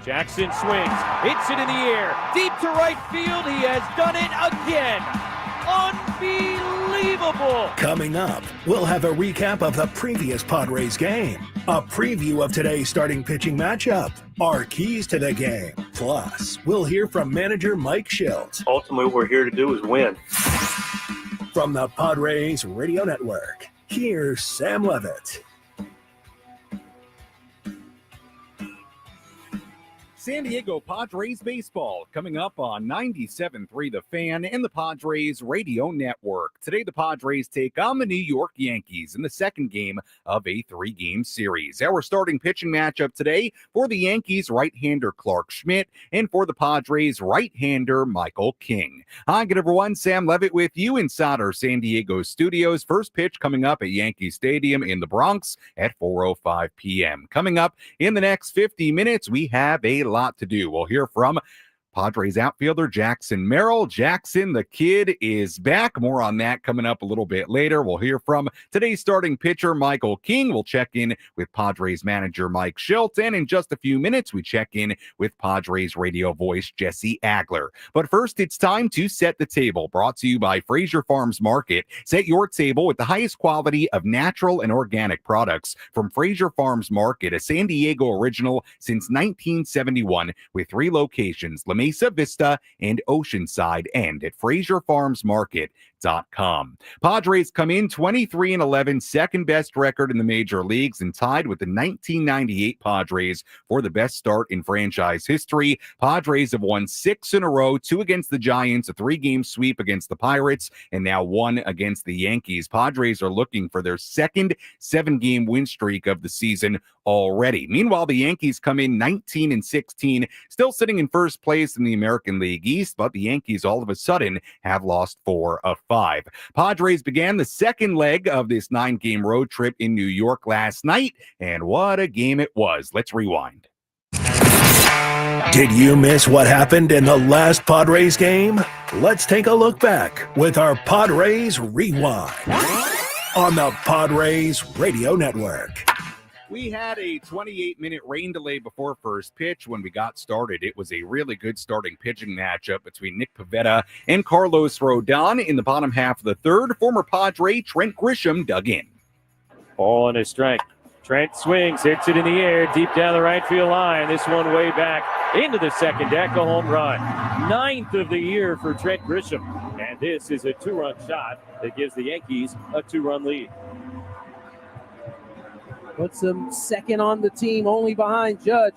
Jackson swings, hits it in the air, deep to right field. He has done it again. Unbelievable. Coming up, we'll have a recap of the previous Padres game, a preview of today's starting pitching matchup, our keys to the game. Plus, we'll hear from manager Mike Shildt. Ultimately, what we're here to do is win. From the Padres Radio Network, here's Sam Levitt. San Diego Padres baseball coming up on 97.3 The Fan and the Padres Radio Network. Today, the Padres take on the New York Yankees in the second game of a three-game series. Our starting pitching matchup today for the Yankees, right-hander Clark Schmidt, and for the Padres, right-hander Michael King. Hi, good everyone. Sam Levitt with you inside our San Diego studios. First pitch coming up at Yankee Stadium in the Bronx at 4:05 p.m. Coming up in the next 50 minutes, we have a lot to do. We'll hear from Padres outfielder Jackson Merrill. Jackson, the kid, is back. More on that coming up a little bit later. We'll hear from today's starting pitcher, Michael King. We'll check in with Padres manager Mike Shildt. And in just a few minutes, we check in with Padres radio voice Jesse Agler. But first, it's time to set the table. Brought to you by Fraser Farms Market. Set your table with the highest quality of natural and organic products from Fraser Farms Market, a San Diego original since 1971 with 3 locations, Mesa Vista and Oceanside, and at FraserFarmsMarket.com. Padres come in 23-11, second best record in the major leagues, and tied with the 1998 Padres for the best start in franchise history. Padres have won 6 in a row, 2 against the Giants, a 3-game sweep against the Pirates, and now 1 against the Yankees. Padres are looking for their second 7-game win streak of the season already. Meanwhile, the Yankees come in 19-16, still sitting in first place in the American League East, but the Yankees all of a sudden have lost 4 of 5. Padres began the second leg of this 9-game road trip in New York last night, and what a game it was. Let's rewind. Did you miss what happened in the last Padres game? Let's take a look back with our Padres Rewind on the Padres Radio Network. We had a 28-minute rain delay before first pitch when we got started. It was a really good starting pitching matchup between Nick Pivetta and Carlos Rodon. In the bottom half of the third, former Padre Trent Grisham dug in. Ball on his strike. Trent swings, hits it in the air, deep down the right field line. This one way back into the second deck, a home run. 9th of the year for Trent Grisham. And this is a 2-run shot that gives the Yankees a 2-run lead. Puts him second on the team, only behind Judge.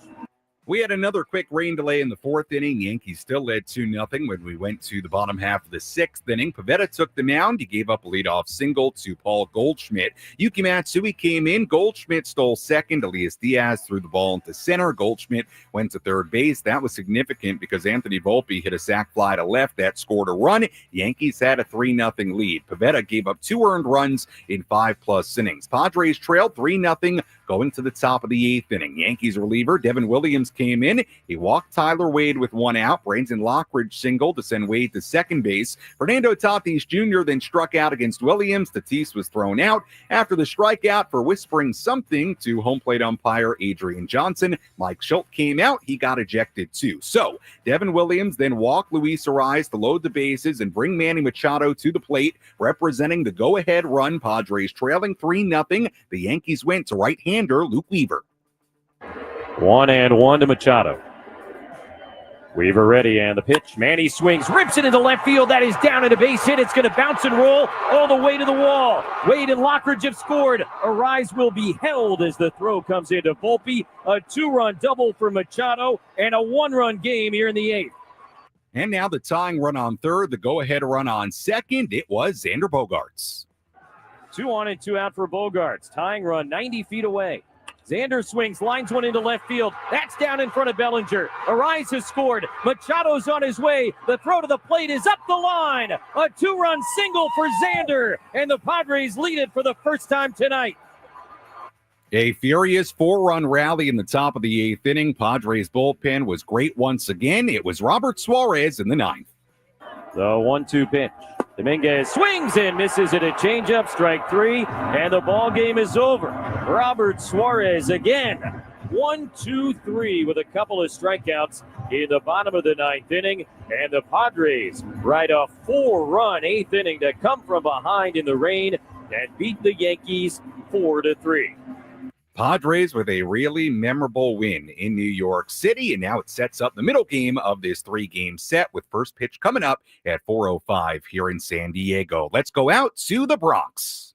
We had another quick rain delay in the 4th inning. Yankees still led 2-0 when we went to the bottom half of the 6th inning. Pivetta took the mound. He gave up a leadoff single to Paul Goldschmidt. Yuki Matsui came in. Goldschmidt stole second. Elias Diaz threw the ball into center. Goldschmidt went to third base. That was significant because Anthony Volpe hit a sac fly to left. That scored a run. Yankees had a 3-0 lead. Pivetta gave up 2 earned runs in 5+ innings. Padres trailed 3-0 going to the top of the 8th inning. Yankees reliever Devin Williams came in. He walked Tyler Wade with 1 out. Brandon Lockridge singled to send Wade to second base. Fernando Tatis Jr. then struck out against Williams. Tatis was thrown out. After the strikeout for whispering something to home plate umpire Adrian Johnson, Mike Shildt came out. He got ejected too. So Devin Williams then walked Luis Ariz to load the bases and bring Manny Machado to the plate, representing the go-ahead run. Padres trailing 3-0. The Yankees went to right-hander Luke Weaver. 1-1 to Machado. Weaver ready, and the pitch. Manny swings, rips it into left field. That is down at a base hit. It's going to bounce and roll all the way to the wall. Wade and Lockridge have scored. Ariz will be held as the throw comes into Volpe. A 2-run double for Machado and a 1-run game here in the 8th. And now the tying run on third, the go-ahead run on second. It was Xander Bogaerts. 2 on and 2 out for Bogaerts. Tying run 90 feet away. Xander swings, lines one into left field. That's down in front of Bellinger. Ariz has scored. Machado's on his way. The throw to the plate is up the line. A 2-run single for Xander. And the Padres lead it for the first time tonight. A furious 4-run rally in the top of the 8th inning. Padres bullpen was great once again. It was Robert Suarez in the 9th. The 1-2 pitch. Dominguez swings and misses at a changeup, strike 3, and the ball game is over. Robert Suarez again 1-2-3 with a couple of strikeouts in the bottom of the ninth inning. And the Padres ride a 4-run eighth inning to come from behind in the rain and beat the Yankees 4-3. Padres with a really memorable win in New York City, and now it sets up the middle game of this 3-game set with first pitch coming up at 4:05 here in San Diego. Let's go out to the Bronx.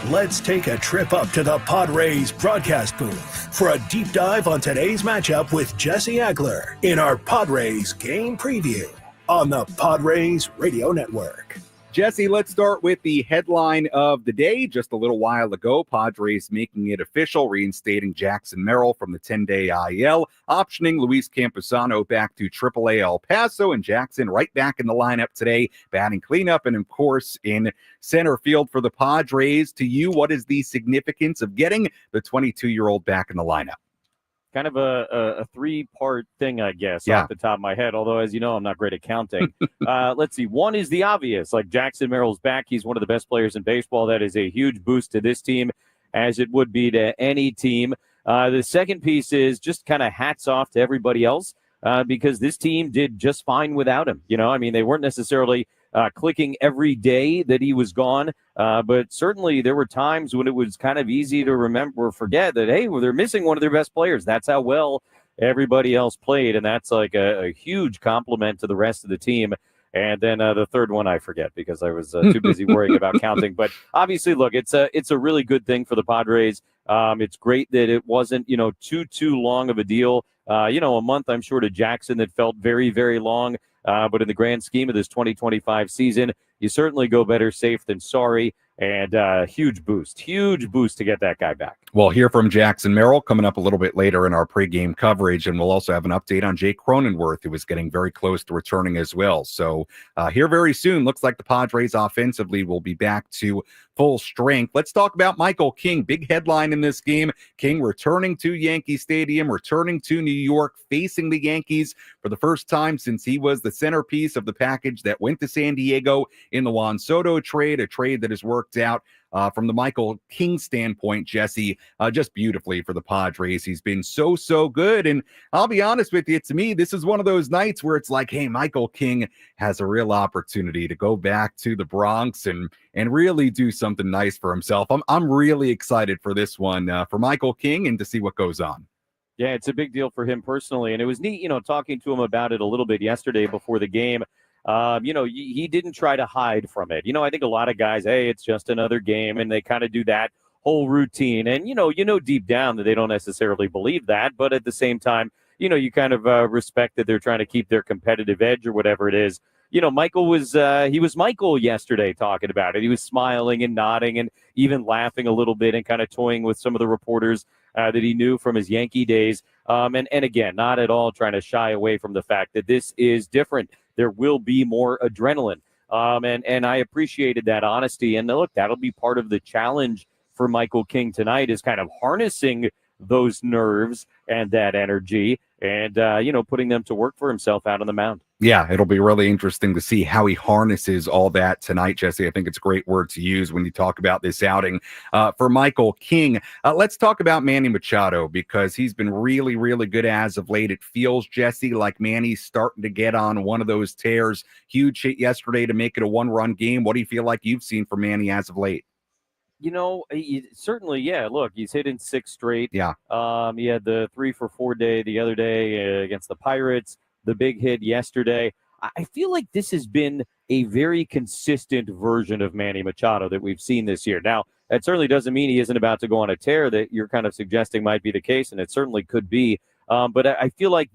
Let's take a trip up to the Padres broadcast booth for a deep dive on today's matchup with Jesse Agler in our Padres game preview on the Padres Radio Network. Jesse, let's start with the headline of the day. Just a little while ago, Padres making it official, reinstating Jackson Merrill from the 10-day IL, optioning Luis Camposano back to AAA El Paso, and Jackson right back in the lineup today, batting cleanup and, of course, in center field for the Padres. To you, what is the significance of getting the 22-year-old back in the lineup? Kind of a three-part thing, I guess, Yeah. off the top of my head, although, as you know, I'm not great at counting. Let's see. One is the obvious. Like, Jackson Merrill's back. He's one of the best players in baseball. That is a huge boost to this team, as it would be to any team. The second piece is just kind of hats off to everybody else because this team did just fine without him. You know, I mean, they weren't necessarily clicking every day that he was gone. But certainly there were times when it was kind of easy to remember or forget that, hey, well, they're missing one of their best players. That's how well everybody else played. And that's like a huge compliment to the rest of the team. And then the third one I forget because I was too busy worrying about counting. But obviously, look, it's a really good thing for the Padres. It's great that it wasn't, too long of a deal. A month, I'm sure, to Jackson that felt very, very long. But in the grand scheme of this 2025 season, you certainly go better safe than sorry. And huge boost to get that guy back. We'll hear from Jackson Merrill coming up a little bit later in our pregame coverage, and we'll also have an update on Jake Cronenworth, who is getting very close to returning as well. So here very soon, looks like the Padres offensively will be back to full strength. Let's talk about Michael King. Big headline in this game. King returning to Yankee Stadium, returning to New York, facing the Yankees for the first time since he was the centerpiece of the package that went to San Diego in the Juan Soto trade, a trade that has worked out from the Michael King standpoint, Jesse, just beautifully for the Padres. He's been so good. And I'll be honest with you, to me, this is one of those nights where it's like, hey, Michael King has a real opportunity to go back to the Bronx and really do something nice for himself. I'm really excited for this one for Michael King and to see what goes on. Yeah, it's a big deal for him personally. And it was neat, talking to him about it a little bit yesterday before the game. He didn't try to hide from it. I think a lot of guys, hey, it's just another game, and they kind of do that whole routine. And, deep down that they don't necessarily believe that. But at the same time, you kind of respect that they're trying to keep their competitive edge or whatever it is. Michael was Michael yesterday talking about it. He was smiling and nodding and even laughing a little bit and kind of toying with some of the reporters that he knew from his Yankee days. And again, not at all trying to shy away from the fact that this is different. There will be more adrenaline. And I appreciated that honesty. And look, that'll be part of the challenge for Michael King tonight is kind of harnessing those nerves and that energy and, putting them to work for himself out on the mound. Yeah, it'll be really interesting to see how he harnesses all that tonight, Jesse. I think it's a great word to use when you talk about this outing for Michael King. Let's talk about Manny Machado because he's been really, really good as of late. It feels, Jesse, like Manny's starting to get on one of those tears. Huge hit yesterday to make it a one-run game. What do you feel like you've seen from Manny as of late? Certainly, yeah. Look, he's hitting 6 straight. Yeah. He had the 3-for-4 day the other day against the Pirates. The big hit yesterday. I feel like this has been a very consistent version of Manny Machado that we've seen this year. Now, that certainly doesn't mean he isn't about to go on a tear that you're kind of suggesting might be the case, and it certainly could be. But I feel like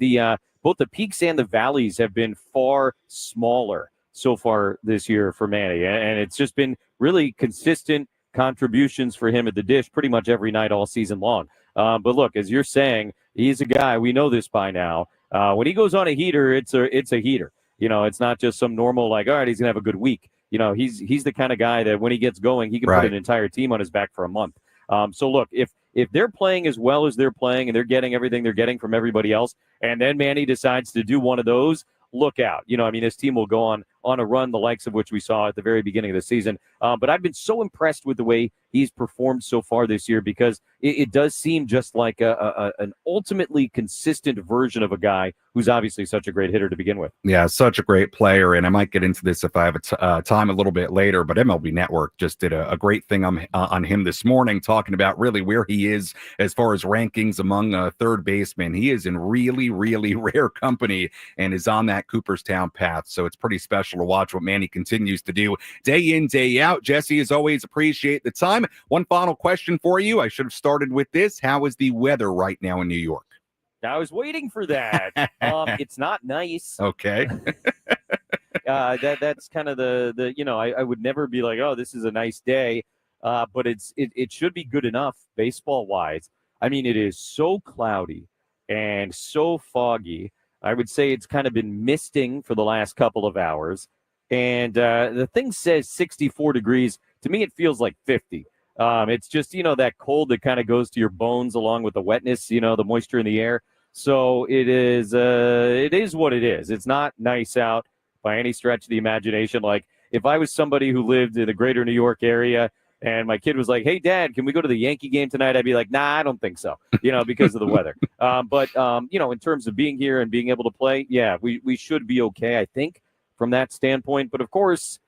both the peaks and the valleys have been far smaller so far this year for Manny, and it's just been really consistent contributions for him at the dish pretty much every night all season long. But look, as you're saying, he's a guy, we know this by now. When he goes on a heater, it's a heater. It's not just some normal, like, all right, he's going to have a good week. He's the kind of guy that when he gets going, he can put an entire team on his back for a month. So look, if they're playing as well as they're playing and they're getting everything they're getting from everybody else, and then Manny decides to do one of those, look out. This team will go on on a run the likes of which we saw at the very beginning of the season. But I've been so impressed with the way he's performed so far this year because it does seem just like an ultimately consistent version of a guy who's obviously such a great hitter to begin with. Yeah, such a great player, and I might get into this if I have time a little bit later, but MLB Network just did a great thing on him this morning, talking about really where he is as far as rankings among third basemen. He is in really, really rare company and is on that Cooperstown path, so it's pretty special to watch what Manny continues to do day in, day out. Jesse, as always, appreciate the time. One final question for you. I should have started with this. How is the weather right now in New York? I was waiting for that. It's not nice. Okay. That's kind of the I would never be like, oh, this is a nice day, but it should be good enough baseball wise. I mean, it is so cloudy and so foggy. I would say it's kind of been misting for the last couple of hours, and the thing says 64 degrees. To me, it feels like 50. It's just that cold that kind of goes to your bones along with the wetness, the moisture in the air. So it is what it is. It's not nice out by any stretch of the imagination. Like if I was somebody who lived in the greater New York area and my kid was like, hey, Dad, can we go to the Yankee game tonight? I'd be like, nah, I don't think so, because of the weather. But in terms of being here and being able to play, yeah, we should be okay, I think, from that standpoint. But, of course,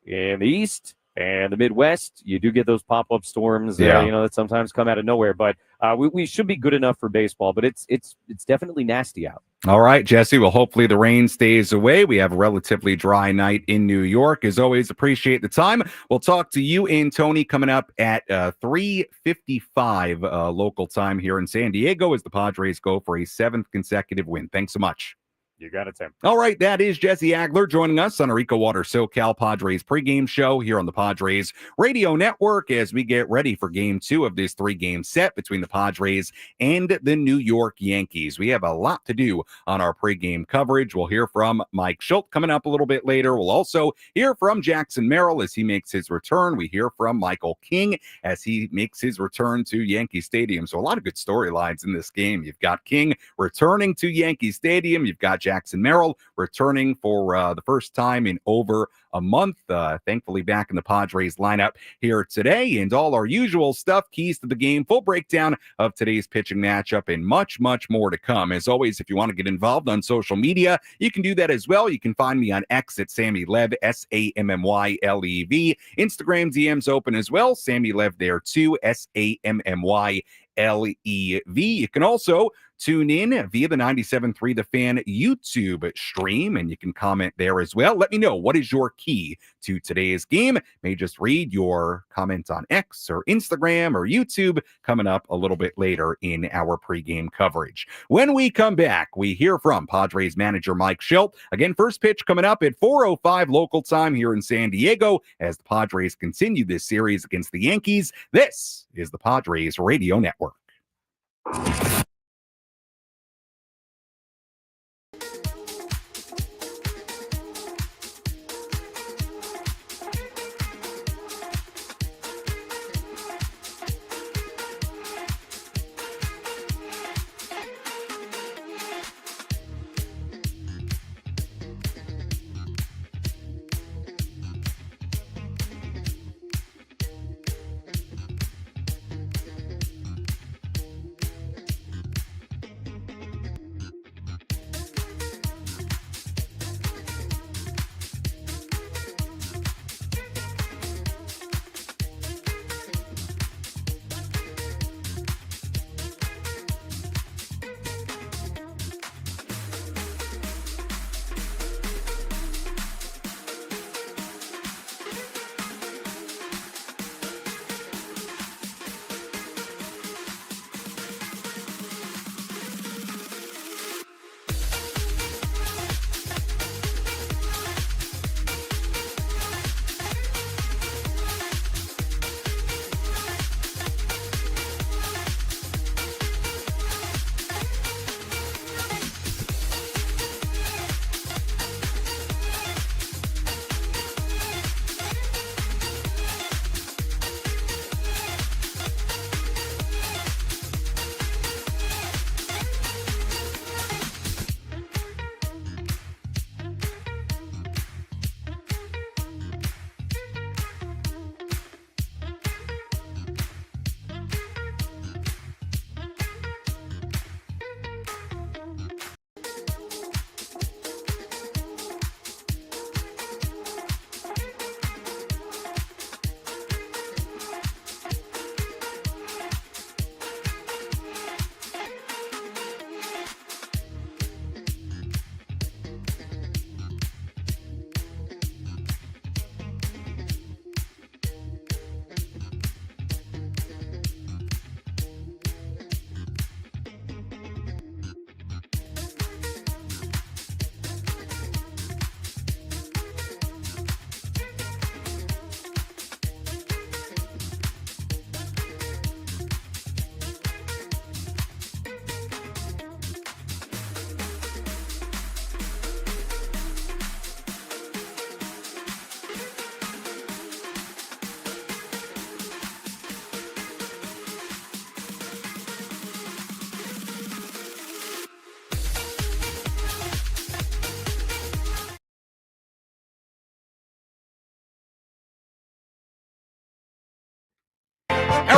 in the East and the Midwest, you do get those pop-up storms, that sometimes come out of nowhere. But we should be good enough for baseball, but it's definitely nasty out. All right, Jesse. Well, hopefully the rain stays away. We have a relatively dry night in New York. As always, appreciate the time. We'll talk to you and Tony coming up at 3:55 local time here in San Diego as the Padres go for a 7th consecutive win. Thanks so much. You got it, Tim. All right, that is Jesse Agler joining us on our EcoWater SoCal Padres pregame show here on the Padres Radio Network as we get ready for Game 2 of this 3-game set between the Padres and the New York Yankees. We have a lot to do on our pregame coverage. We'll hear from Mike Shildt coming up a little bit later. We'll also hear from Jackson Merrill as he makes his return. We hear from Michael King as he makes his return to Yankee Stadium. So a lot of good storylines in this game. You've got King returning to Yankee Stadium. You've got Jackson Merrill returning for the first time in over a month. Thankfully back in the Padres lineup here today, and all our usual stuff, keys to the game, full breakdown of today's pitching matchup, and much, much more to come. As always, if you want to get involved on social media, you can do that as well. You can find me on X at Sammy Lev, SammyLev. Instagram DMs open as well. Sammy Lev there too, SammyLev. You can also tune in via the 97.3 The Fan YouTube stream, and you can comment there as well. Let me know, what is your key to today's game? May just read your comments on X or Instagram or YouTube coming up a little bit later in our pregame coverage. When we come back, we hear from Padres manager Mike Shildt. Again, first pitch coming up at 4:05 local time here in San Diego as the Padres continue this series against the Yankees. This is the Padres Radio Network.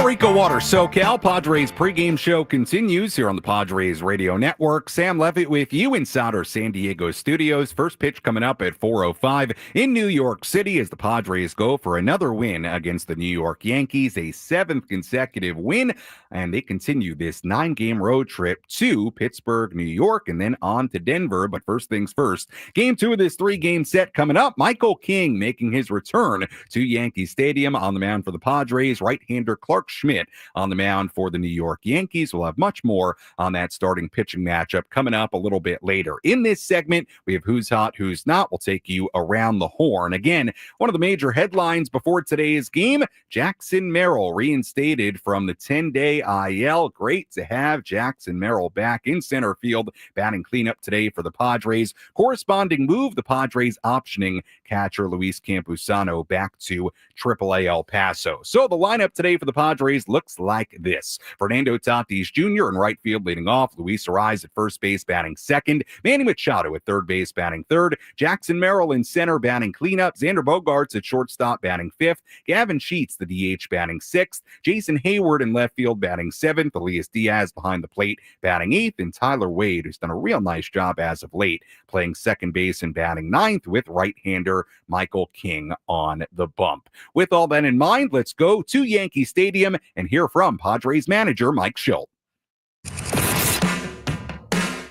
For EcoWater SoCal, Padres pregame show continues here on the Padres Radio Network. Sam Levitt with you inside our San Diego studios. First pitch coming up at 4:05 in New York City as the Padres go for another win against the New York Yankees, a 7th consecutive win, and they continue this 9-game road trip to Pittsburgh, New York, and then on to Denver. But first things first, game 2 of this 3-game set coming up. Michael King making his return to Yankee Stadium on the mound for the Padres. Right-hander Clark Schmidt on the mound for the New York Yankees. We'll have much more on that starting pitching matchup coming up a little bit later. In this segment, we have Who's Hot, Who's Not. We'll take you around the horn. Again, one of the major headlines before today's game, Jackson Merrill reinstated from the 10-day IL. Great to have Jackson Merrill back in center field, batting cleanup today for the Padres. Corresponding move, the Padres optioning catcher Luis Campusano back to AAA El Paso. So the lineup today for the Padres looks like this. Fernando Tatis Jr. in right field leading off. Luis Arraez at first base batting second. Manny Machado at third base batting third. Jackson Merrill in center batting cleanup. Xander Bogaerts at shortstop batting fifth. Gavin Sheets, the DH, batting sixth. Jason Hayward in left field batting seventh. Elias Diaz behind the plate batting eighth. And Tyler Wade, who's done a real nice job as of late, playing second base and batting ninth with right-hander Michael King on the bump. With all that in mind, let's go to Yankee Stadium and hear from Padres manager Mike Shildt.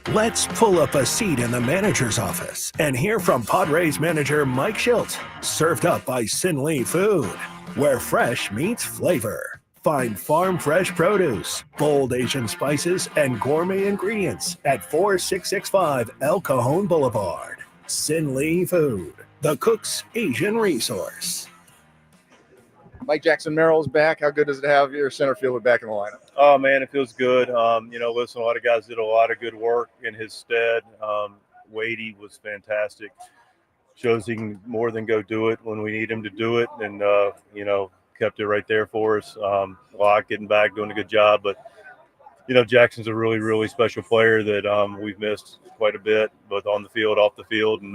Let's pull up a seat in the manager's office and hear from Padres manager Mike Shildt. Served up by Sin Lee Food, where fresh meets flavor. Find farm fresh produce, bold Asian spices, and gourmet ingredients at 4665 El Cajon Boulevard. Sin Lee Food, the cook's Asian resource. Mike Jackson Merrill's back. How good does it have your center fielder back in the lineup? Oh, man, it feels good. Listen, a lot of guys did a lot of good work in his stead. Wadey was fantastic. Shows he can more than go do it when we need him to do it. And, kept it right there for us. Locke getting back, doing a good job. But, Jackson's a really, really special player that we've missed quite a bit, both on the field, off the field. And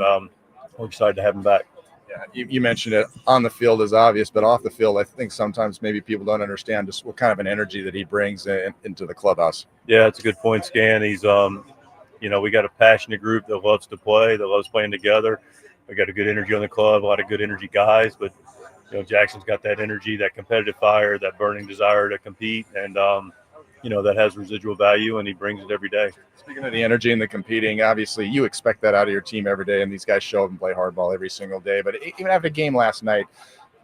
we're excited to have him back. Yeah, you mentioned it on the field is obvious, but off the field, I think sometimes maybe people don't understand just what kind of an energy that he brings into the clubhouse. Yeah, it's a good point, Scan. He's, we got a passionate group that loves to play, that loves playing together. We got a good energy on the club, a lot of good energy guys, but, Jackson's got that energy, that competitive fire, that burning desire to compete, and, that has residual value, and he brings it every day. Speaking of the energy and the competing, obviously you expect that out of your team every day, and these guys show up and play hardball every single day. But even after the game last night,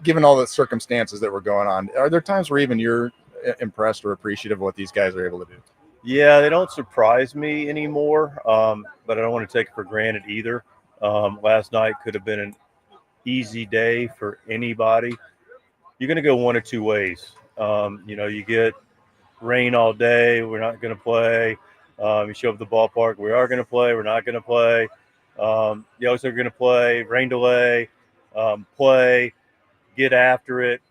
given all the circumstances that were going on, are there times where even you're impressed or appreciative of what these guys are able to do? Yeah, they don't surprise me anymore, but I don't want to take it for granted either. Last night could have been an easy day for anybody. You're going to go one of two ways. You get rain all day, we're not going to play. You show up at the ballpark, we are going to play, we're not going to play. The others are going to play, rain delay, play, get after it,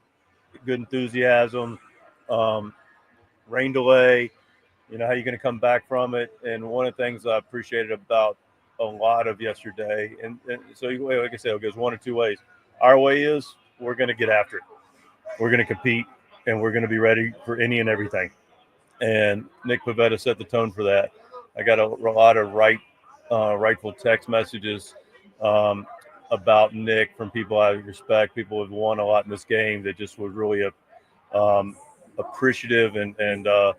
good enthusiasm, rain delay, how you're going to come back from it. And one of the things I appreciated about a lot of yesterday, and so like I said, it goes one of two ways. Our way is we're going to get after it. We're going to compete, and we're going to be ready for any and everything. And Nick Pivetta set the tone for that. I got a lot of rightful text messages about Nick from people I respect, people who have won a lot in this game that just were really appreciative and I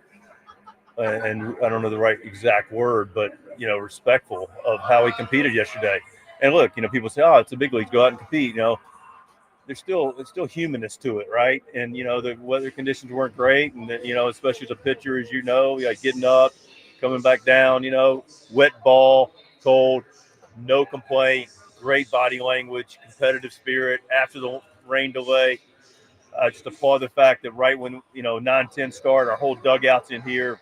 don't know the right exact word, but respectful of how he competed yesterday. And look, people say, "Oh, it's the big leagues, go out and compete." There's still humanness to it, right? And the weather conditions weren't great, and especially as a pitcher, as getting up, coming back down, wet ball, cold, no complaint, great body language, competitive spirit after the rain delay. Just applaud the fact that right when 9-10 start, our whole dugout's in here.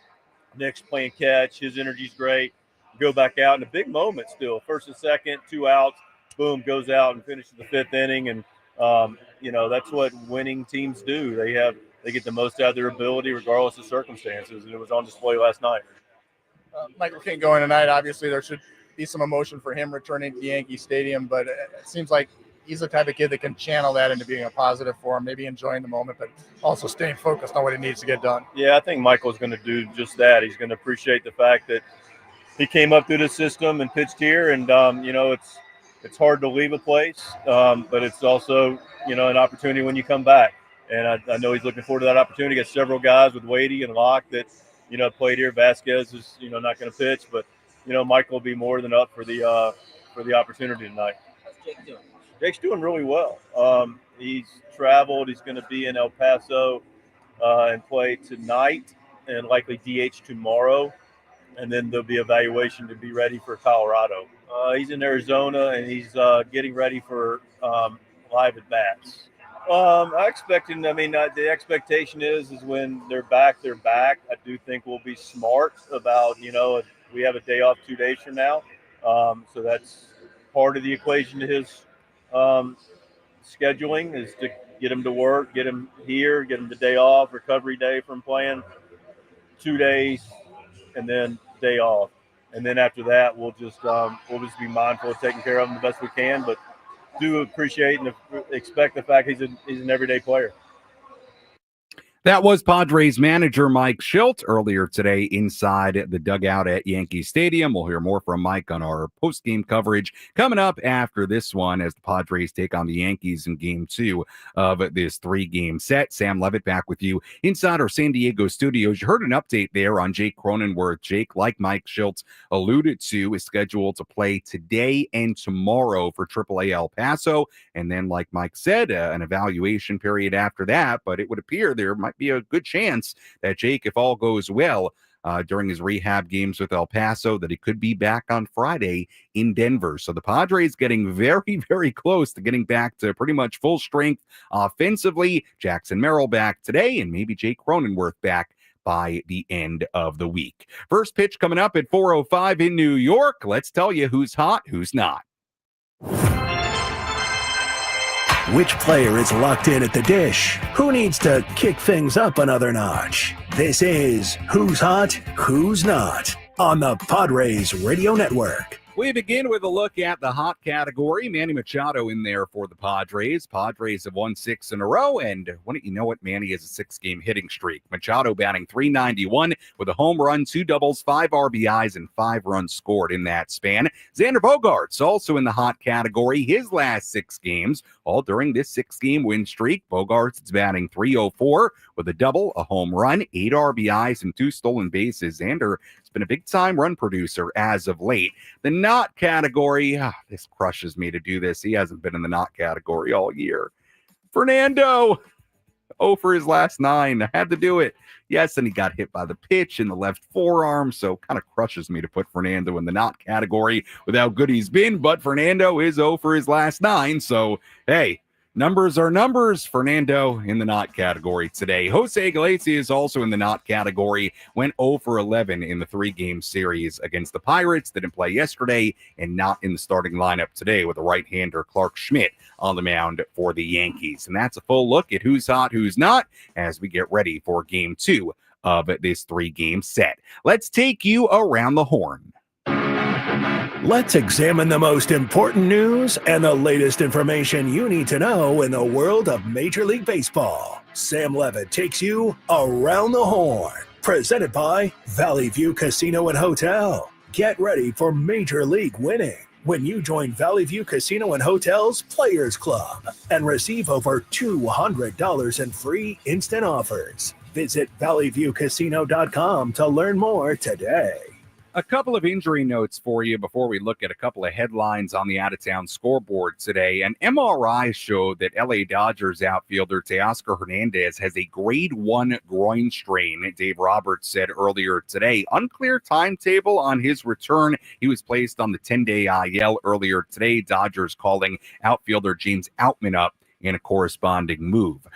Nick's playing catch, his energy's great. Go back out in a big moment still, first and second, 2 outs, boom, goes out and finishes the 5th inning. And that's what winning teams do. They get the most out of their ability regardless of circumstances, and it was on display last night. Michael King going tonight, obviously there should be some emotion for him returning to Yankee Stadium, but it seems like he's the type of kid that can channel that into being a positive for him, maybe enjoying the moment, but also staying focused on what he needs to get done. Yeah, I think Michael's going to do just that. He's going to appreciate the fact that he came up through the system and pitched here, and it's hard to leave a place, but it's also an opportunity when you come back. And I know he's looking forward to that opportunity. Got several guys with Wadey and Locke that played here. Vasquez is not going to pitch, but Michael will be more than up for the opportunity tonight. How's Jake doing? Jake's doing really well. He's traveled. He's going to be in El Paso and play tonight and likely DH tomorrow. And then there'll be evaluation to be ready for Colorado. He's in Arizona, and he's getting ready for live at-bats. I expect him. The expectation is when they're back, they're back. I do think we'll be smart about, if we have a day off 2 days from now. So that's part of the equation to his scheduling is to get him to work, get him here, get him the day off, recovery day from playing 2 days, and then day off. And then after that, we'll just be mindful of taking care of him the best we can, but do appreciate and expect the fact he's an everyday player. That was Padres manager Mike Shildt earlier today inside the dugout at Yankee Stadium. We'll hear more from Mike on our post-game coverage coming up after this one as the Padres take on the Yankees in Game 2 of this 3-game set. Sam Levitt back with you inside our San Diego studios. You heard an update there on Jake Cronenworth. Jake, like Mike Shildt alluded to, is scheduled to play today and tomorrow for AAA El Paso. And then, like Mike said, an evaluation period after that. But it would appear there might be a good chance that Jake, if all goes well during his rehab games with El Paso, that he could be back on Friday in Denver. So the Padres getting very, very close to getting back to pretty much full strength offensively. Jackson Merrill back today, and maybe Jake Cronenworth back by the end of the week. First pitch coming up at 4:05 in New York. Let's tell you who's hot, who's not. Which player is locked in at the dish? Who needs to kick things up another notch? This is Who's Hot, Who's Not on the Padres Radio Network. We begin with a look at the hot category. Manny Machado in there for the Padres. Padres have won 6 in a row, and wouldn't you know it, Manny has a 6-game hitting streak. Machado batting .391 with a home run, 2 doubles, 5 RBIs, and 5 runs scored in that span. Xander Bogaerts also in the hot category. His last 6 games, all during this 6-game win streak. Bogaerts is batting .304 with a double, a home run, 8 RBIs, and 2 stolen bases. Xander has been a big-time run producer as of late. The not category, this crushes me to do this. He hasn't been in the not category all year. Fernando, 0 for his last 9. I had to do it. Yes, and he got hit by the pitch in the left forearm, so kind of crushes me to put Fernando in the not category with how good he's been, but Fernando is 0 for his last 9, so hey, numbers are numbers. Fernando in the not category today. Jose Iglesias also in the not category. Went 0 for 11 in the 3-game series against the Pirates. Didn't play yesterday and not in the starting lineup today with the right-hander Clark Schmidt on the mound for the Yankees. And that's a full look at who's hot, who's not as we get ready for Game 2 of this 3-game set. Let's take you around the horn. Let's examine the most important news and the latest information you need to know in the world of Major League Baseball. Sam Levitt takes you around the horn. Presented by Valley View Casino and Hotel. Get ready for Major League winning when you join Valley View Casino and Hotel's Players Club and receive over $200 in free instant offers. Visit valleyviewcasino.com to learn more today. A couple of injury notes for you before we look at a couple of headlines on the out-of-town scoreboard today. An MRI showed that LA Dodgers outfielder Teoscar Hernandez has a grade 1 groin strain, Dave Roberts said earlier today. Unclear timetable on his return. He was placed on the 10-day IL earlier today. Dodgers calling outfielder James Outman up in a corresponding move.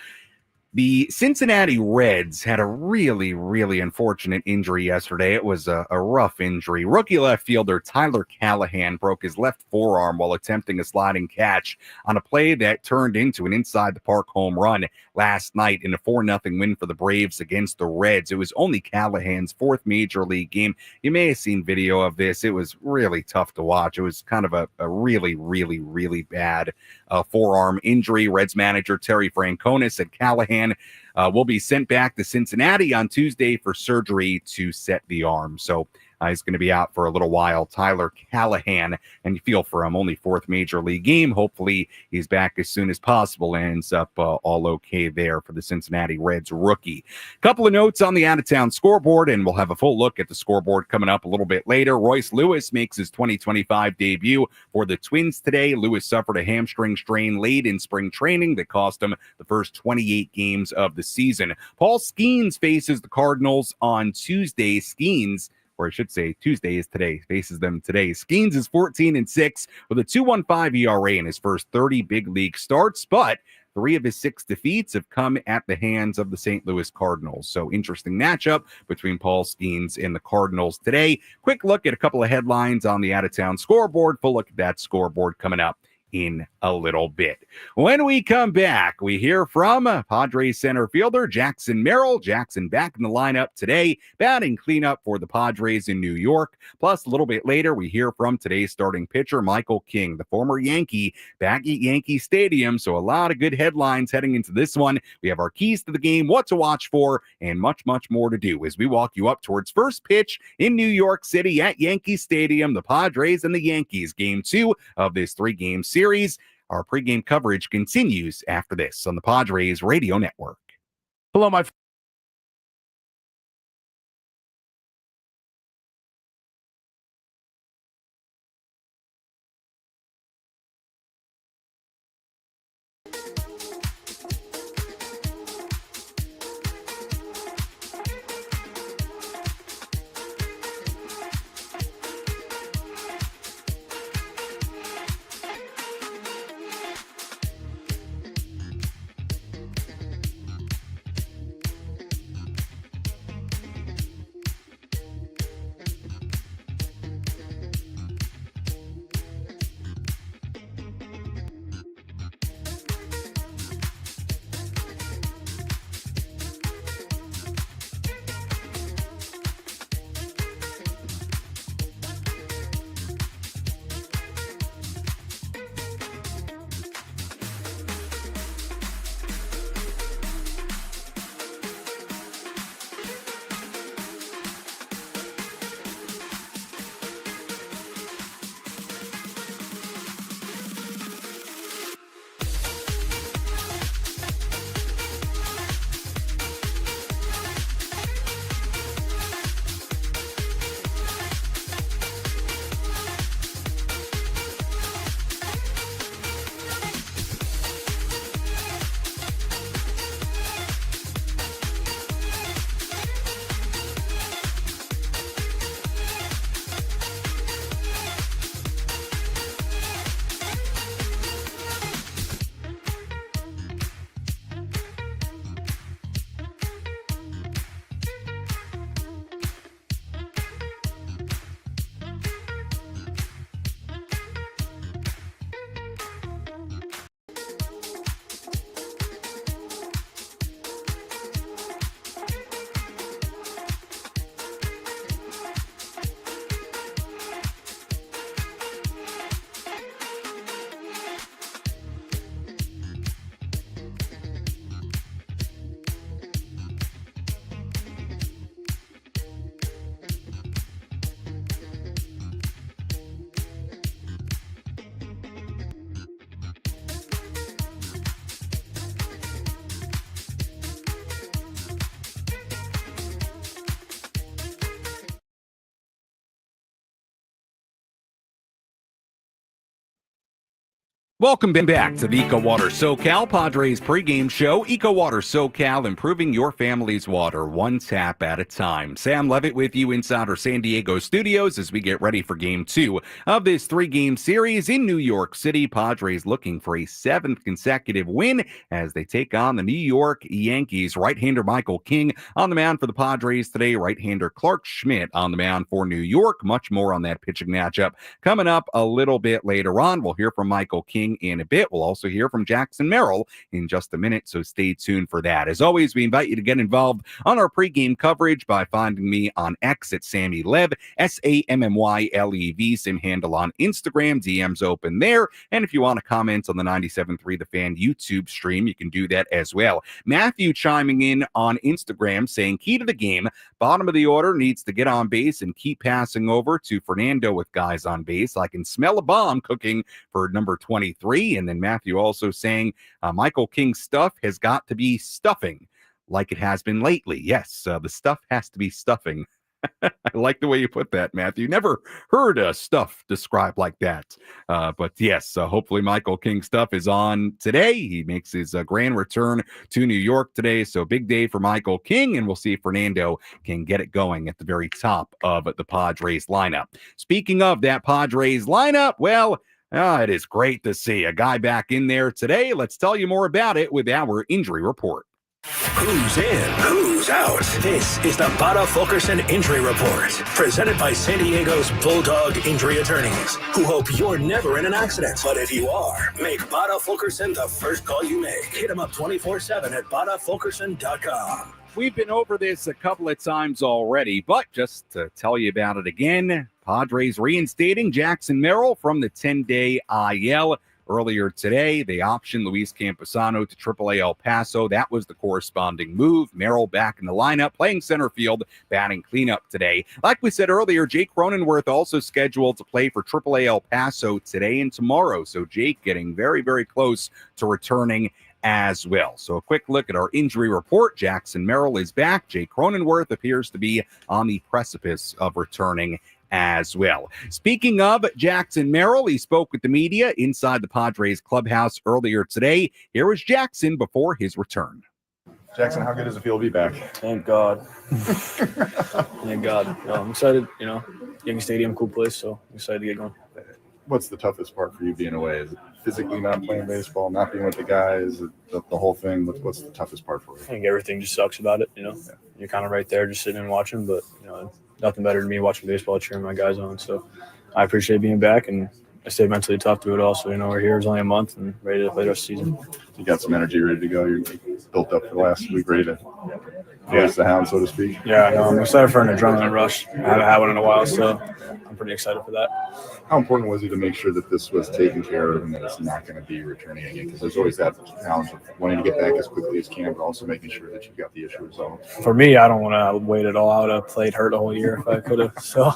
The Cincinnati Reds had a really, really unfortunate injury yesterday. It was a rough injury. Rookie left fielder Tyler Callahan broke his left forearm while attempting a sliding catch on a play that turned into an inside-the-park home run last night in a 4-0 win for the Braves against the Reds. It was only Callahan's fourth major league game. You may have seen video of this. It was really tough to watch. It was kind of a really, really, really bad forearm injury. Reds manager Terry Francona said Callahan will be sent back to Cincinnati on Tuesday for surgery to set the arm. So he's going to be out for a little while. Tyler Callahan, and you feel for him, only fourth major league game. Hopefully he's back as soon as possible and ends up all okay there for the Cincinnati Reds rookie. Couple of notes on the out-of-town scoreboard, and we'll have a full look at the scoreboard coming up a little bit later. Royce Lewis makes his 2025 debut for the Twins today. Lewis suffered a hamstring strain late in spring training that cost him the first 28 games of the season. Paul Skeens faces the Cardinals on Tuesday. Skeens, or I should say Tuesday is today, faces them today. Skeens is 14-6 with a 2.15 ERA in his first 30 big league starts, but 3 of his 6 defeats have come at the hands of the St. Louis Cardinals. So interesting matchup between Paul Skeens and the Cardinals today. Quick look at a couple of headlines on the out-of-town scoreboard. Full look at that scoreboard coming up in a little bit. When we come back, we hear from Padres center fielder Jackson Merrill. Jackson back in the lineup today, batting cleanup for the Padres in New York. Plus, a little bit later, we hear from today's starting pitcher Michael King, the former Yankee, back at Yankee Stadium. So a lot of good headlines heading into this one. We have our keys to the game, what to watch for, and much, much more to do as we walk you up towards first pitch in New York City at Yankee Stadium, the Padres and the Yankees, game 2 of this 3-game series. Our pregame coverage continues after this on the Padres Radio Network. Hello, my Welcome back to the EcoWater SoCal Padres pregame show. EcoWater SoCal, improving your family's water one tap at a time. Sam Levitt with you inside our San Diego studios as we get ready for Game 2 of this 3-game series in New York City. Padres looking for a 7th consecutive win as they take on the New York Yankees. Right-hander Michael King on the mound for the Padres today. Right-hander Clark Schmidt on the mound for New York. Much more on that pitching matchup coming up a little bit later on. We'll hear from Michael King in a bit. We'll also hear from Jackson Merrill in just a minute, so stay tuned for that. As always, we invite you to get involved on our pregame coverage by finding me on X at Sammy Lev, SAMMYLEV, same handle on Instagram. DM's open there. And if you want to comment on the 97.3 The Fan YouTube stream, you can do that as well. Matthew chiming in on Instagram saying, key to the game, bottom of the order needs to get on base and keep passing over to Fernando with guys on base. I can smell a bomb cooking for number 23. And then Matthew also saying Michael King's stuff has got to be stuffing like it has been lately. Yes, the stuff has to be stuffing. I like the way you put that, Matthew. Never heard stuff described like that. But yes, hopefully Michael King's stuff is on today. He makes his grand return to New York today. So big day for Michael King, and we'll see if Fernando can get it going at the very top of the Padres lineup. Speaking of that Padres lineup, well, it is great to see a guy back in there today. Let's tell you more about it with our injury report. Who's in? Who's out? This is the Bada Fulkerson Injury Report, presented by San Diego's Bulldog Injury Attorneys, who hope you're never in an accident. But if you are, make Bada Fulkerson the first call you make. Hit him up 24/7 at badafulkerson.com. We've been over this a couple of times already, but just to tell you about it again, Padres reinstating Jackson Merrill from the 10-day IL. Earlier today, they optioned Luis Camposano to AAA El Paso. That was the corresponding move. Merrill back in the lineup, playing center field, batting cleanup today. Like we said earlier, Jake Cronenworth also scheduled to play for AAA El Paso today and tomorrow. So Jake getting very, very close to returning as well. So a quick look at our injury report. Jackson Merrill is back. Jake Cronenworth appears to be on the precipice of returning as well. Speaking of Jackson Merrill, he spoke with the media inside the Padres clubhouse earlier today. Here was Jackson before his return. Jackson, how good does it feel to be back? Thank God. Thank God. I'm excited, Yankee Stadium, cool place, so I'm excited to get going. What's the toughest part for you being away? Is it physically not playing baseball, not being with the guys, the whole thing? What's the toughest part for you? I think everything just sucks about it, You're kind of right there just sitting and watching, but, nothing better than me watching baseball, cheering my guys on. So I appreciate being back, and I stayed mentally tough through it all. So, we're here. It's only a month and ready to play the rest of the season. You got some energy ready to go. You're built up for the last week, ready to face the hound, so to speak. Yeah, I'm excited for an adrenaline rush. I haven't had one in a while, so I'm pretty excited for that. How important was it to make sure that this was taken care of and that it's not going to be returning again? Because there's always that challenge of wanting to get back as quickly as can, but also making sure that you've got the issue resolved. For me, I don't want to wait at all. I would have played hurt the whole year if I could have. So,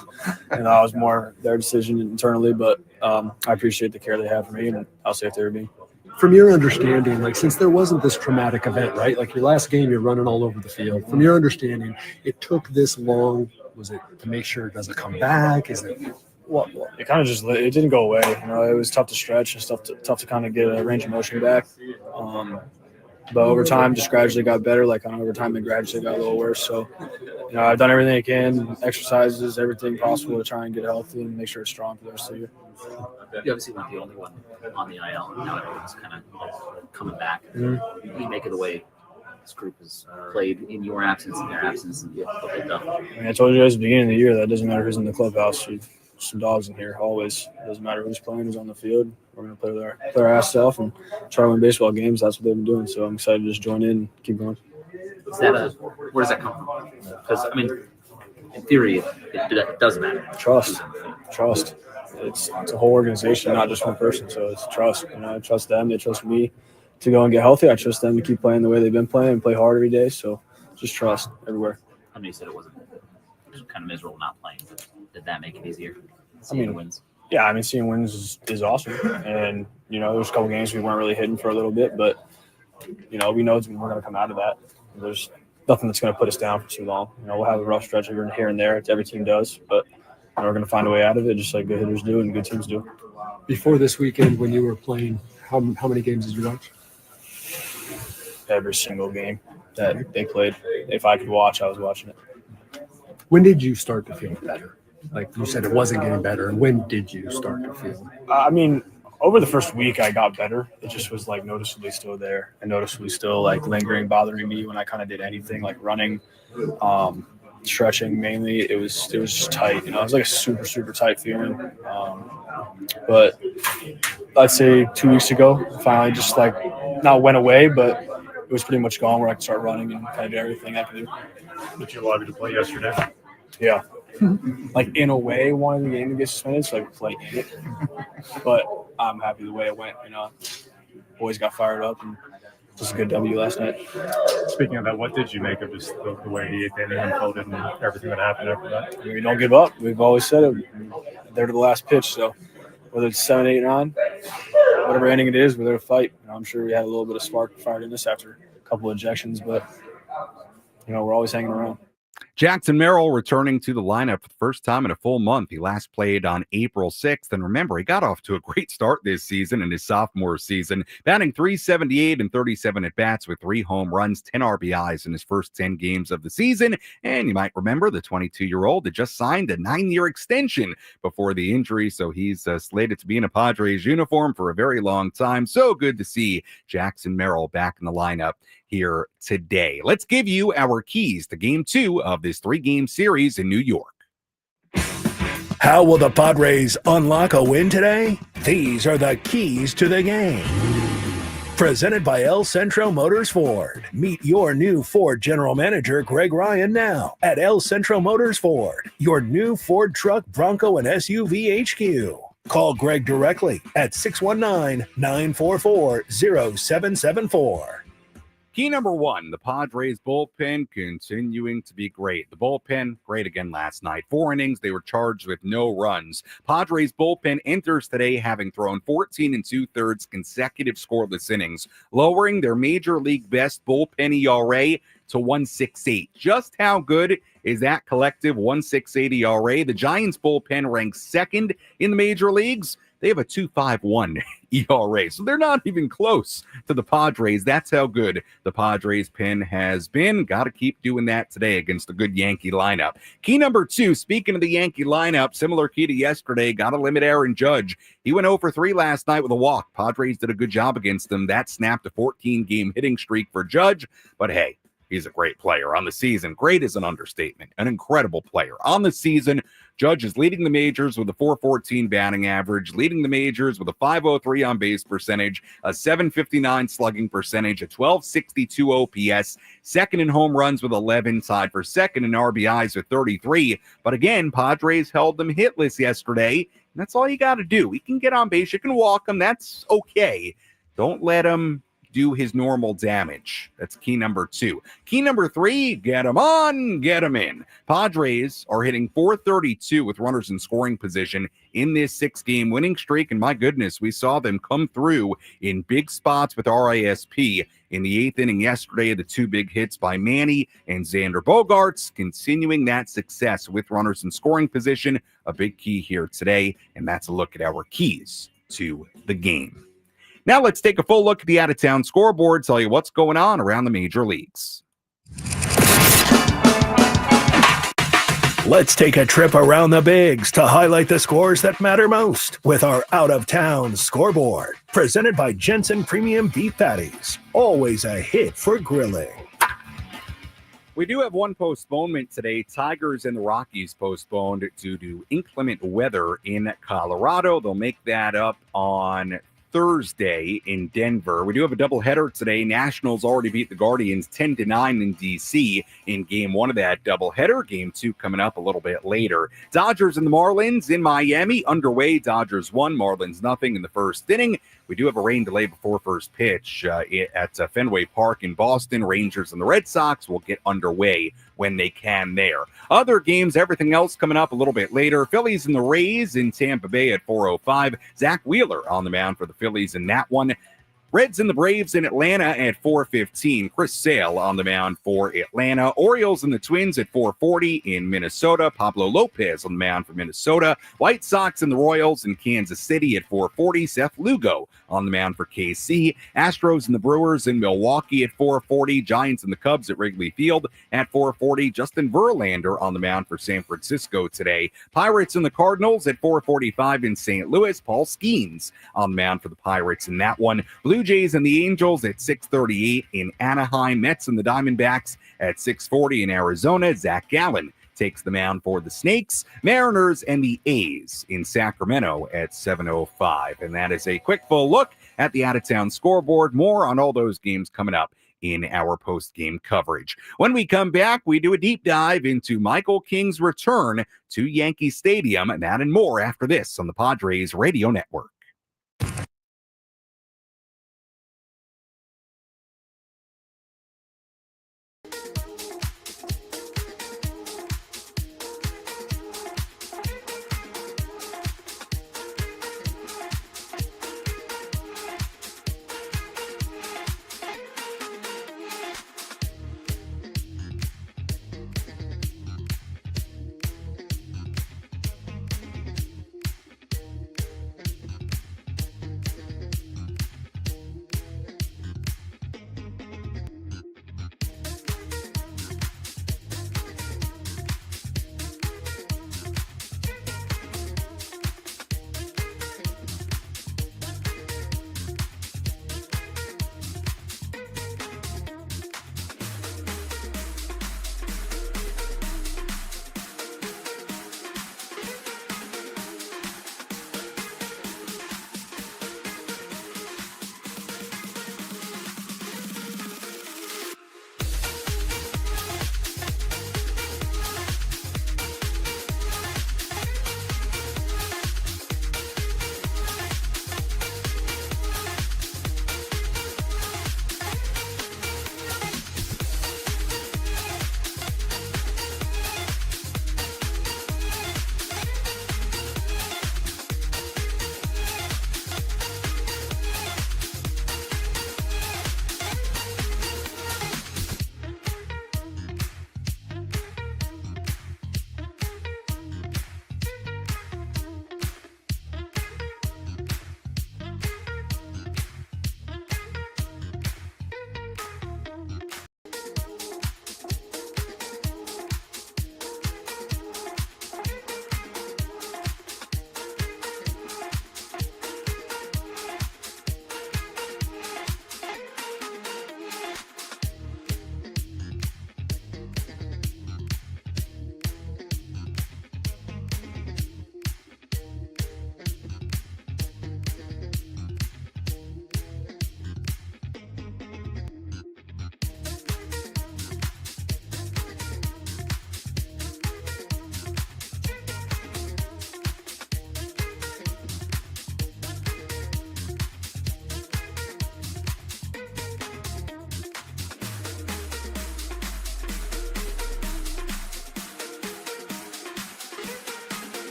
I was more their decision internally, but I appreciate the care they have for me, and I'll stay if they were me. From your understanding, since there wasn't this traumatic event, right? Your last game, you're running all over the field. From your understanding, it took this long. Was it to make sure it doesn't come back? Is it? Well, it kind of just it didn't go away. It was tough to stretch and tough to kind of get a range of motion back. But over time, just gradually got better. Over time, it gradually got a little worse. So, I've done everything I can, exercises, everything possible to try and get healthy and make sure it's strong for the rest of the year. You obviously weren't the only one on the IL, and now everyone's kind of coming back. Mm-hmm. You make it the way this group has played in your absence, in their absence, and what they've done. I told you guys at the beginning of the year that it doesn't matter who's in the clubhouse. Some dogs in here always. It doesn't matter who's playing, who's on the field. We're going to play our ass off and try to win baseball games. That's what they've been doing. So I'm excited to just join in and keep going. Where does that come from? Because, in theory, it does matter. Trust. It's a whole organization, not just one person. So it's trust. I trust them. They trust me to go and get healthy. I trust them to keep playing the way they've been playing and play hard every day. So just trust everywhere. I know you said it wasn't kind of miserable not playing, but did that make it easier? Wins. Yeah, seeing wins is awesome. And, there's a couple games we weren't really hitting for a little bit, but, we know we're going to come out of that. There's nothing that's going to put us down for too long. We'll have a rough stretch here and there. Every team does, but we're going to find a way out of it, just like good hitters do and good teams do. Before this weekend, when you were playing, How many games did you watch? Every single game that they played. If I could watch, I was watching it. When did you start to feel better? Like you said, it wasn't getting better. And when did you start to feel? I mean, over the first week, I got better. It just was like noticeably still there and noticeably still like lingering, bothering me when I kind of did anything like running, stretching mainly. It was just tight. You know, it was like a super, super tight feeling. But I'd say 2 weeks ago, finally just like not went away, but it was pretty much gone where I could start running and kind of do everything I could do. Did you allow you to play yesterday? Yeah. Like in a way, wanted the game to get suspended so I could play in it. But I'm happy the way it went. You know, boys got fired up and it was a good W last night. Speaking of that, what did you make of just the way the eighth inning unfolded and everything that happened after that? We don't give up. We've always said it. They're to the last pitch. So whether it's 7, 8, 9, whatever inning it is, we're there to fight. You know, I'm sure we had a little bit of spark fired in this after a couple of ejections, but you know, we're always hanging around. Jackson Merrill returning to the lineup for the first time in a full month. He last played on April 6th. And remember, he got off to a great start this season in his sophomore season, batting .378 and 37 at-bats with 3 home runs, 10 RBIs in his first 10 games of the season. And you might remember the 22-year-old had just signed a 9-year extension before the injury, so he's slated to be in a Padres uniform for a very long time. So good to see Jackson Merrill back in the lineup here today. Let's give you our keys to Game 2 of this 3-game series in New York. How will the Padres unlock a win today? These are the keys to the game. Presented by El Centro Motors Ford. Meet your new Ford General Manager, Greg Ryan, now at El Centro Motors Ford, your new Ford truck, Bronco, and SUV HQ. Call Greg directly at 619-944-0774. Key number 1, the Padres bullpen continuing to be great. The bullpen, great again last night. 4 innings, they were charged with no runs. Padres bullpen enters today having thrown 14 2/3 consecutive scoreless innings, lowering their major league best bullpen ERA to 1.68. Just how good is that collective 1.68 ERA? The Giants bullpen ranks second in the major leagues. They have a 2.51 ERA, so they're not even close to the Padres. That's how good the Padres pen has been. Got to keep doing that today against a good Yankee lineup. Key number 2, speaking of the Yankee lineup, similar key to yesterday, got to limit Aaron Judge. He went 0-for-3 last night with a walk. Padres did a good job against them. That snapped a 14-game hitting streak for Judge, but hey, he's a great player on the season. Great is an understatement. An incredible player. On the season, Judge is leading the majors with a .414 batting average, leading the majors with a .503 on-base percentage, a .759 slugging percentage, a .1262 OPS, second in home runs with 11, tied for second in RBIs with 33. But again, Padres held them hitless yesterday, and that's all you got to do. He can get on base. You can walk him. That's okay. Don't let him do his normal damage. That's key number 2. Key number 3, get him on, get him in. Padres are hitting .432 with runners in scoring position in this 6-game winning streak, and my goodness, we saw them come through in big spots with RISP in the 8th inning yesterday. The 2 big hits by Manny and Xander Bogaerts, continuing that success with runners in scoring position, a big key here today, and that's a look at our keys to the game. Now let's take a full look at the out-of-town scoreboard, tell you what's going on around the major leagues. Let's take a trip around the bigs to highlight the scores that matter most with our out-of-town scoreboard. Presented by Jensen Premium Beef Patties. Always a hit for grilling. We do have one postponement today. Tigers and the Rockies postponed due to inclement weather in Colorado. They'll make that up on Thursday in Denver. We do have a doubleheader today. Nationals already beat the Guardians 10-9 in D.C. in Game 1 of that doubleheader. Game 2 coming up a little bit later. Dodgers and the Marlins in Miami underway. Dodgers 1, Marlins nothing in the first inning. We do have a rain delay before first pitch at Fenway Park in Boston. Rangers and the Red Sox will get underway when they can there. Other games, everything else coming up a little bit later. Phillies and the Rays in Tampa Bay at 4:05. Zach Wheeler on the mound for the Phillies in that one. Reds and the Braves in Atlanta at 4:15. Chris Sale on the mound for Atlanta. Orioles and the Twins at 4:40 in Minnesota. Pablo Lopez on the mound for Minnesota. White Sox and the Royals in Kansas City at 4:40. Seth Lugo on the mound for KC. Astros and the Brewers in Milwaukee at 4:40. Giants and the Cubs at Wrigley Field at 4:40. Justin Verlander on the mound for San Francisco today. Pirates and the Cardinals at 4:45 in St. Louis. Paul Skeens on the mound for the Pirates in that one. Blue Jays and the Angels at 6:38 in Anaheim. Mets and the Diamondbacks at 6:40 in Arizona. Zach Gallen takes the mound for the Snakes. Mariners and the A's in Sacramento at 7:05. And that is a quick full look at the out-of-town scoreboard. More on all those games coming up in our post-game coverage. When we come back, we do a deep dive into Michael King's return to Yankee Stadium, and that and more after this on the Padres Radio Network.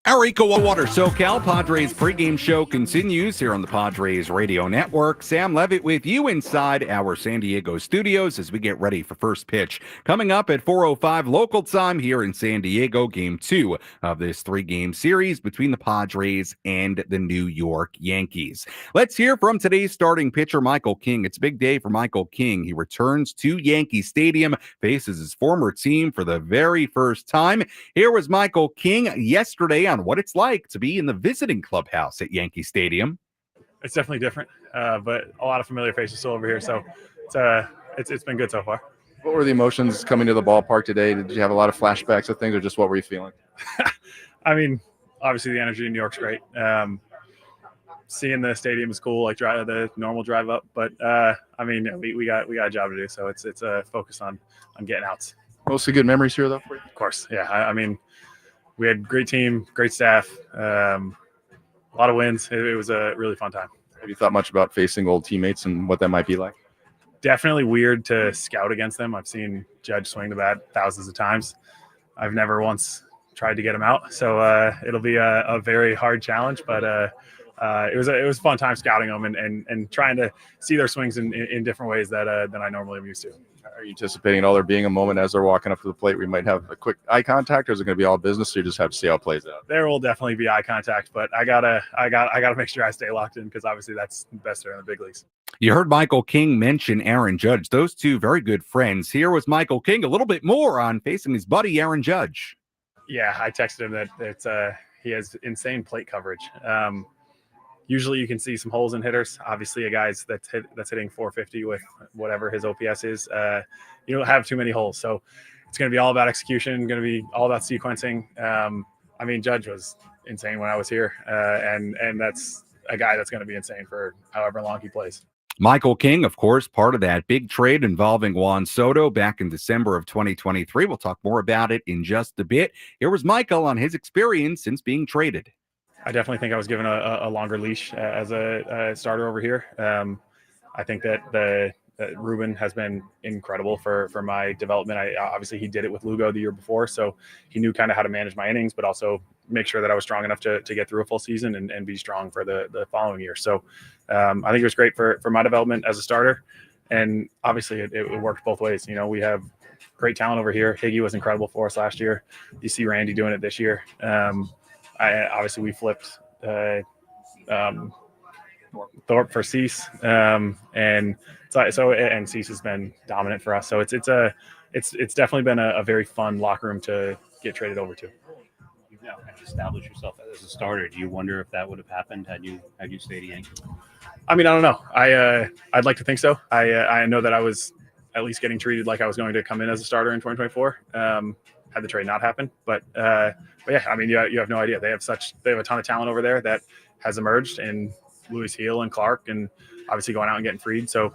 Our EcoWater SoCal Padres pregame show continues here on the Padres Radio Network. Sam Levitt with you inside our San Diego studios as we get ready for first pitch. Coming up at 4:05 local time here in San Diego, game 2 of this 3-game series between the Padres and the New York Yankees. Let's hear from today's starting pitcher, Michael King. It's a big day for Michael King. He returns to Yankee Stadium, faces his former team for the very first time. Here was Michael King yesterday on what it's like to be in the visiting clubhouse at Yankee Stadium. It's definitely different, but a lot of familiar faces still over here, so it's been good so far. What were the emotions coming to the ballpark today? Did you have a lot of flashbacks of things, or just what were you feeling? I mean, obviously the energy in New York's great. Seeing the stadium is cool, like the normal drive up, but I mean, we got a job to do, so it's a focus on getting outs. Mostly good memories here, though, for you? Of course, yeah. I mean, we had great team, great staff, a lot of wins. It was a really fun time. Have you thought much about facing old teammates and what that might be like? definitely weird to scout against them. I've seen Judge swing the bat thousands of times. I've never once tried to get him out, so it'll be a very hard challenge. But it was a fun time scouting them and trying to see their swings in different ways than I normally am used to. Are you anticipating at all there being a moment as they're walking up to the plate we might have a quick eye contact, or is it going to be all business? So you just have to see how it plays out. There will definitely be eye contact, but I gotta make sure I stay locked in because obviously that's best in the big leagues. You heard Michael King mention Aaron Judge. Those two very good friends. Here was Michael King a little bit more on facing his buddy Aaron Judge. Yeah, I texted him that he has insane plate coverage. Usually you can see some holes in hitters. Obviously, a guy's that's hitting 450 with whatever his OPS is. You don't have too many holes, so it's going to be all about execution. Going to be all about sequencing. I mean, Judge was insane when I was here, and that's a guy that's going to be insane for however long he plays. Michael King, of course, part of that big trade involving Juan Soto back in December of 2023. We'll talk more about it in just a bit. Here was Michael on his experience since being traded. I definitely think I was given a longer leash as a starter over here. I think that Ruben has been incredible for my development. Obviously he did it with Lugo the year before, so he knew kind of how to manage my innings, but also make sure that I was strong enough to get through a full season and be strong for the following year. So I think it was great for my development as a starter. And obviously it worked both ways. You know, we have great talent over here. Higgy was incredible for us last year. You see Randy doing it this year. Obviously we flipped Thorpe for Cease, and Cease has been dominant for us. So it's definitely been a very fun locker room to get traded over to. You've now kind of established yourself as a starter. Do you wonder if that would have happened had you stayed a Yankee? I mean, I don't know. I'd like to think so. I know that I was at least getting treated like I was going to come in as a starter in 2024. Had the trade not happen, but yeah, I mean, you have no idea. They have a ton of talent over there that has emerged, and Louis Heel and Clark, and obviously going out and getting freed. So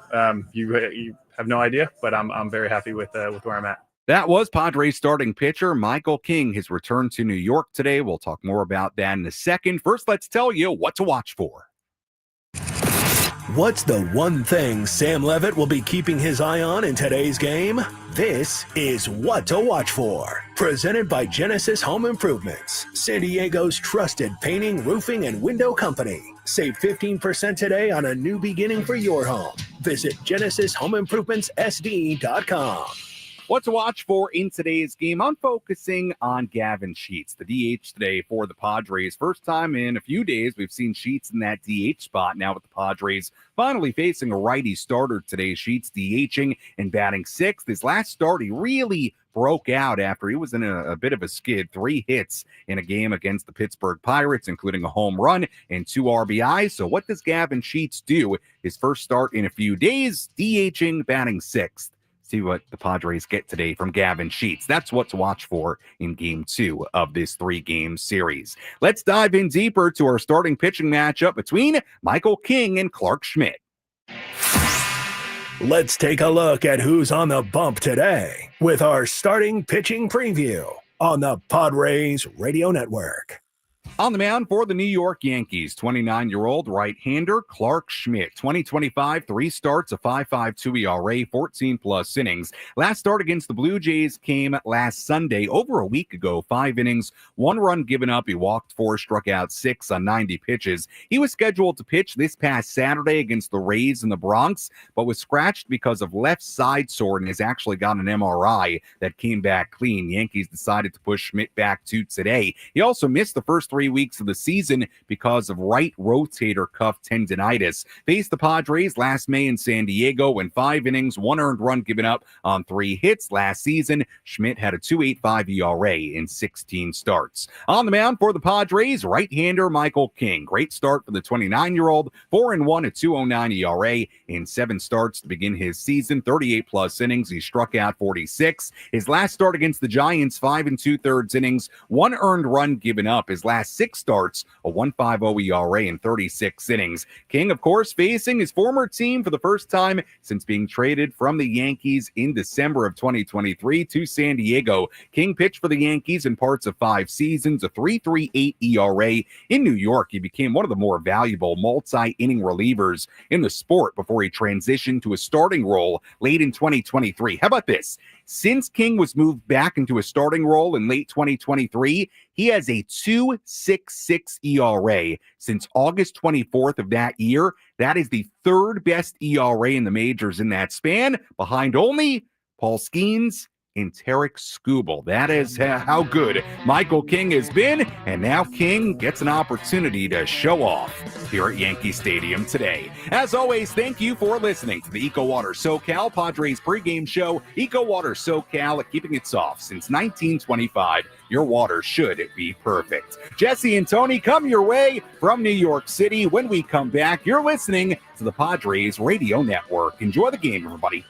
you have no idea, but I'm very happy with where I'm at. That was Padres starting pitcher Michael King. His return to New York today. We'll talk more about that in a second. First, let's tell you what to watch for. What's the one thing Sam Levitt will be keeping his eye on in today's game? This is What to Watch For, presented by Genesis Home Improvements, San Diego's trusted painting, roofing, and window company. Save 15% today on a new beginning for your home. Visit GenesisHomeImprovementsSD.com. What to watch for in today's game? I'm focusing on Gavin Sheets, the DH today for the Padres. First time in a few days we've seen Sheets in that DH spot now with the Padres finally facing a righty starter today. Sheets DHing and batting sixth. His last start, he really broke out after he was in a bit of a skid. 3 hits in a game against the Pittsburgh Pirates, including a home run and 2 RBIs. So what does Gavin Sheets do? His first start in a few days, DHing, batting sixth. See what the Padres get today from Gavin Sheets. That's what to watch for in Game 2 of this 3-game series. Let's dive in deeper to our starting pitching matchup between Michael King and Clark Schmidt. Let's take a look at who's on the bump today with our starting pitching preview on the Padres Radio Network. On the mound for the New York Yankees, 29-year-old right-hander Clark Schmidt. 2025, 3 starts, a 5.52 ERA, 14-plus innings. Last start against the Blue Jays came last Sunday, over a week ago. 5 innings, 1 run given up. He walked 4, struck out 6 on 90 pitches. He was scheduled to pitch this past Saturday against the Rays in the Bronx, but was scratched because of left side sore and has actually got an MRI that came back clean. Yankees decided to push Schmidt back to today. He also missed the first 3 weeks of the season because of right rotator cuff tendonitis. Faced the Padres last May in San Diego in 5 innings, 1 earned run given up on 3 hits. Last season, Schmidt had a 2.85 ERA in 16 starts. On the mound for the Padres, right-hander Michael King. Great start for the 29-year-old, 4-1, a 2.09 ERA in 7 starts to begin his season. 38-plus innings. He struck out 46. His last start against the Giants, 5 2/3 innings, 1 earned run given up. His last 6 starts, a 1.50 ERA in 36 innings. King, of course, facing his former team for the first time since being traded from the Yankees in December of 2023 to San Diego. King pitched for the Yankees in parts of 5 seasons, a 3.38 ERA. In New York, he became one of the more valuable multi-inning relievers in the sport before he transitioned to a starting role late in 2023. How about this? Since King was moved back into a starting role in late 2023, he has a 2.66 ERA since August 24th of that year. That is the 3rd best ERA in the majors in that span, behind only Paul Skeens and Tarek Skubal. That is how good Michael King has been, and now King gets an opportunity to show off here at Yankee Stadium today. As always, thank you for listening to the EcoWater SoCal Padres pregame show. EcoWater SoCal, keeping it soft since 1925. Your water should be perfect. Jesse and Tony come your way from New York City. When we come back, you're listening to the Padres Radio Network. Enjoy the game, everybody.